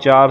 4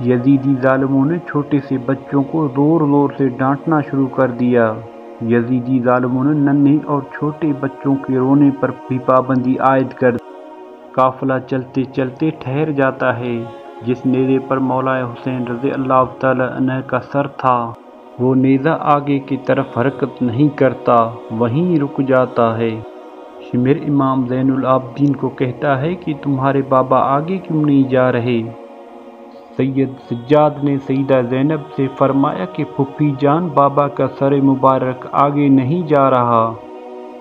یزیدی ظالموں نے چھوٹے سے بچوں کو زور زور سے ڈانٹنا شروع کر دیا۔ یزیدی ظالموں نے ننھے اور چھوٹے بچوں کے رونے پر بھی پابندی عائد کر دی۔ قافلہ چلتے چلتے ٹھہر جاتا ہے۔ جس نیزے پر مولا حسین رضی اللہ تعالیٰ عنہ کا سر تھا، وہ نیزہ آگے کی طرف حرکت نہیں کرتا، وہیں رک جاتا ہے۔ شمر امام زین العابدین کو کہتا ہے کہ تمہارے بابا آگے کیوں نہیں جا رہے؟ سید سجاد نے سیدہ زینب سے فرمایا کہ پھوپھی جان، بابا کا سر مبارک آگے نہیں جا رہا۔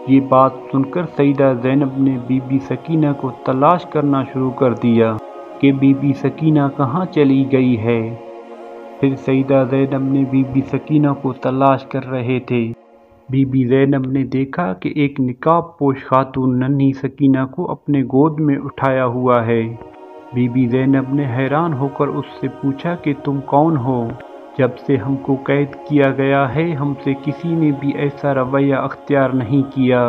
یہ بات سن کر سیدہ زینب نے بی بی سکینہ کو تلاش کرنا شروع کر دیا کہ بی بی سکینہ کہاں چلی گئی ہے۔ پھر سیدہ زینب نے بی بی سکینہ کو تلاش کر رہے تھے۔ بی بی زینب نے دیکھا کہ ایک نقاب پوش خاتون ننھی سکینہ کو اپنے گود میں اٹھایا ہوا ہے۔ بی بی زینب نے حیران ہو کر اس سے پوچھا کہ تم کون ہو؟ جب سے ہم کو قید کیا گیا ہے، ہم سے کسی نے بھی ایسا رویہ اختیار نہیں کیا۔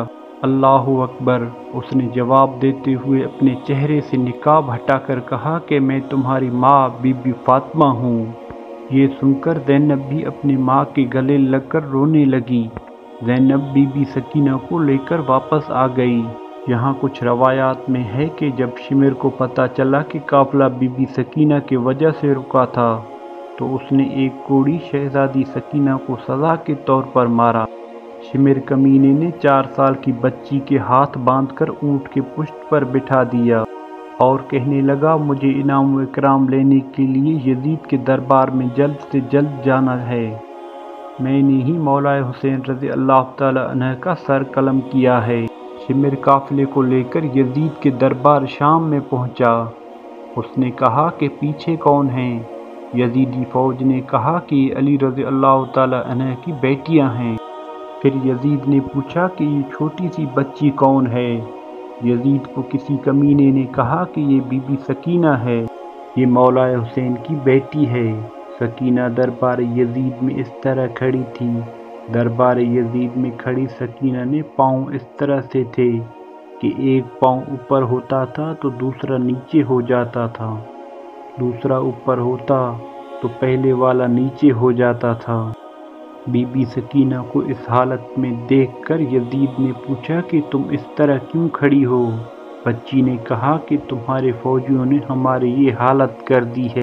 اللہ اکبر! اس نے جواب دیتے ہوئے اپنے چہرے سے نقاب ہٹا کر کہا کہ میں تمہاری ماں بی بی فاطمہ ہوں۔ یہ سن کر زینب بھی اپنی ماں کے گلے لگ کر رونے لگی۔ زینب بی بی سکینہ کو لے کر واپس آ گئی۔ یہاں کچھ روایات میں ہے کہ جب شمر کو پتہ چلا کہ قافلہ بی بی سکینہ کی وجہ سے رکا تھا، تو اس نے ایک کوڑی شہزادی سکینہ کو سزا کے طور پر مارا۔ شمر کمینے نے 4 سال کی بچی کے ہاتھ باندھ کر اونٹ کے پشت پر بٹھا دیا اور کہنے لگا، مجھے انعام و اکرام لینے کے لیے یزید کے دربار میں جلد سے جلد جانا ہے۔ میں نے ہی مولا حسین رضی اللہ تعالی عنہ کا سر قلم کیا ہے۔ شمر قافلے کو لے کر یزید کے دربار شام میں پہنچا۔ اس نے کہا کہ پیچھے کون ہیں؟ یزیدی فوج نے کہا کہ یہ علی رضی اللہ تعالی عنہ کی بیٹیاں ہیں۔ پھر یزید نے پوچھا کہ یہ چھوٹی سی بچی کون ہے؟ یزید کو کسی کمینے نے کہا کہ یہ بی بی سکینہ ہے، یہ مولا حسین کی بیٹی ہے۔ سکینہ دربار یزید میں اس طرح کھڑی تھی۔ دربار یزید میں کھڑی سکینہ نے پاؤں اس طرح سے تھے کہ ایک پاؤں اوپر ہوتا تھا تو دوسرا نیچے ہو جاتا تھا، دوسرا اوپر ہوتا تو پہلے والا نیچے ہو جاتا تھا۔ بی بی سکینہ کو اس حالت میں دیکھ کر یزید نے پوچھا کہ تم اس طرح کیوں کھڑی ہو؟ بچی نے کہا کہ تمہارے فوجیوں نے ہماری یہ حالت کر دی ہے۔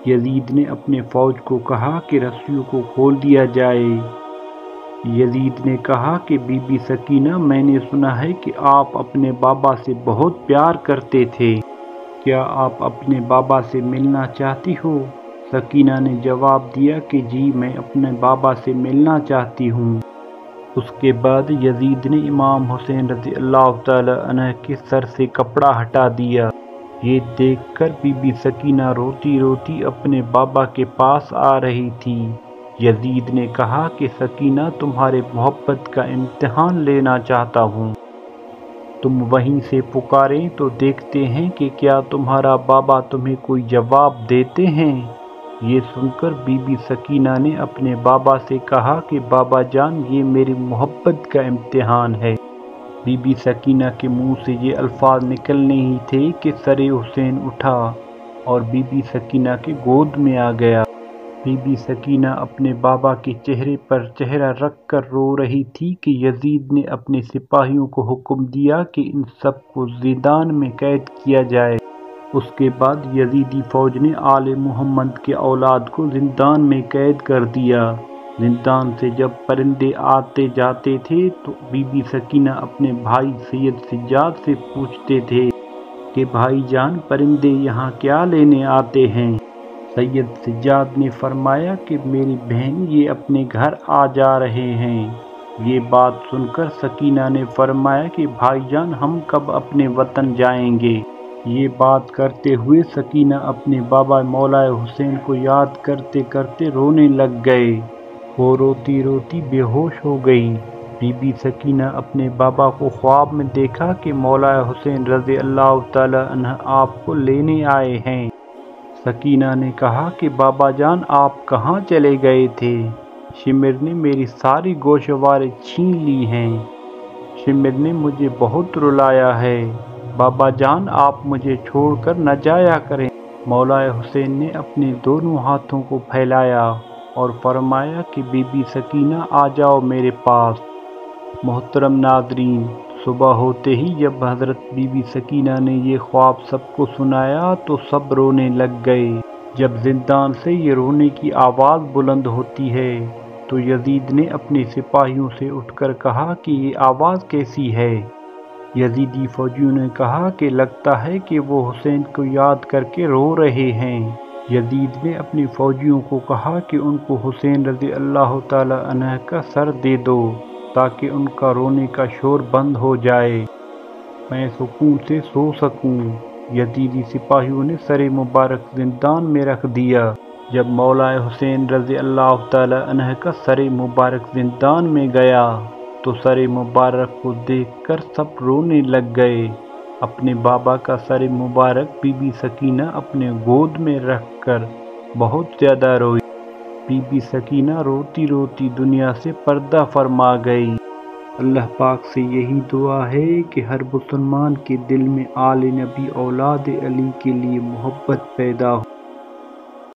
یزید نے اپنے فوج کو کہا کہ رسیوں کو کھول دیا جائے۔ یزید نے کہا کہ بی بی سکینہ، میں نے سنا ہے کہ آپ اپنے بابا سے بہت پیار کرتے تھے، کیا آپ اپنے بابا سے ملنا چاہتی ہو؟ سکینہ نے جواب دیا کہ جی، میں اپنے بابا سے ملنا چاہتی ہوں۔ اس کے بعد یزید نے امام حسین رضی اللہ تعالی عنہ کے سر سے کپڑا ہٹا دیا۔ یہ دیکھ کر بی بی سکینہ روتی روتی اپنے بابا کے پاس آ رہی تھی۔ یزید نے کہا کہ سکینہ، تمہارے محبت کا امتحان لینا چاہتا ہوں، تم وہیں سے پکاریں تو دیکھتے ہیں کہ کیا تمہارا بابا تمہیں کوئی جواب دیتے ہیں۔ یہ سن کر بی بی سکینہ نے اپنے بابا سے کہا کہ بابا جان، یہ میری محبت کا امتحان ہے۔ بی بی سکینہ کے منہ سے یہ الفاظ نکلنے ہی تھے کہ سر حسین اٹھا اور بی بی سکینہ کے گود میں آ گیا۔ بی بی سکینہ اپنے بابا کے چہرے پر چہرہ رکھ کر رو رہی تھی کہ یزید نے اپنے سپاہیوں کو حکم دیا کہ ان سب کو زندان میں قید کیا جائے۔ اس کے بعد یزیدی فوج نے آل محمد کے اولاد کو زندان میں قید کر دیا۔ زندان سے جب پرندے آتے جاتے تھے تو بی بی سکینہ اپنے بھائی سید سجاد سے پوچھتے تھے کہ بھائی جان، پرندے یہاں کیا لینے آتے ہیں؟ سید سجاد نے فرمایا کہ میری بہن، یہ اپنے گھر آ جا رہے ہیں۔ یہ بات سن کر سکینہ نے فرمایا کہ بھائی جان، ہم کب اپنے وطن جائیں گے؟ یہ بات کرتے ہوئے سکینہ اپنے بابا مولا حسین کو یاد کرتے کرتے رونے لگ گئے۔ وہ روتی روتی بے ہوش ہو گئی۔ بی بی سکینہ اپنے بابا کو خواب میں دیکھا کہ مولا حسین رضی اللہ تعالی عنہ آپ کو لینے آئے ہیں۔ سکینہ نے کہا کہ بابا جان، آپ کہاں چلے گئے تھے؟ شمر نے میری ساری گوشواریں چھین لی ہیں۔ شمر نے مجھے بہت رلایا ہے۔ بابا جان، آپ مجھے چھوڑ کر نہ جایا کریں۔ مولا حسین نے اپنے دونوں ہاتھوں کو پھیلایا اور فرمایا کہ بی بی سکینہ آ جاؤ میرے پاس۔ محترم ناظرین، صبح ہوتے ہی جب حضرت بی بی سکینہ نے یہ خواب سب کو سنایا تو سب رونے لگ گئے۔ جب زندان سے یہ رونے کی آواز بلند ہوتی ہے تو یزید نے اپنے سپاہیوں سے اٹھ کر کہا کہ یہ آواز کیسی ہے؟ یزیدی فوجیوں نے کہا کہ لگتا ہے کہ وہ حسین کو یاد کر کے رو رہے ہیں۔ یزید نے اپنے فوجیوں کو کہا کہ ان کو حسین رضی اللہ تعالی عنہ کا سر دے دو تاکہ ان کا رونے کا شور بند ہو جائے، میں سکون سے سو سکوں۔ یزیدی سپاہیوں نے سر مبارک زندان میں رکھ دیا۔ جب مولا حسین رضی اللہ تعالی عنہ کا سر مبارک زندان میں گیا تو سر مبارک کو دیکھ کر سب رونے لگ گئے۔ اپنے بابا کا سر مبارک بی بی سکینہ اپنے گود میں رکھ کر بہت زیادہ روئی۔ بی بی سکینہ روتی روتی دنیا سے پردہ فرما گئی۔ اللہ پاک سے یہی دعا ہے کہ ہر مسلمان کے دل میں آل نبی اولاد علی کے لیے محبت پیدا ہو۔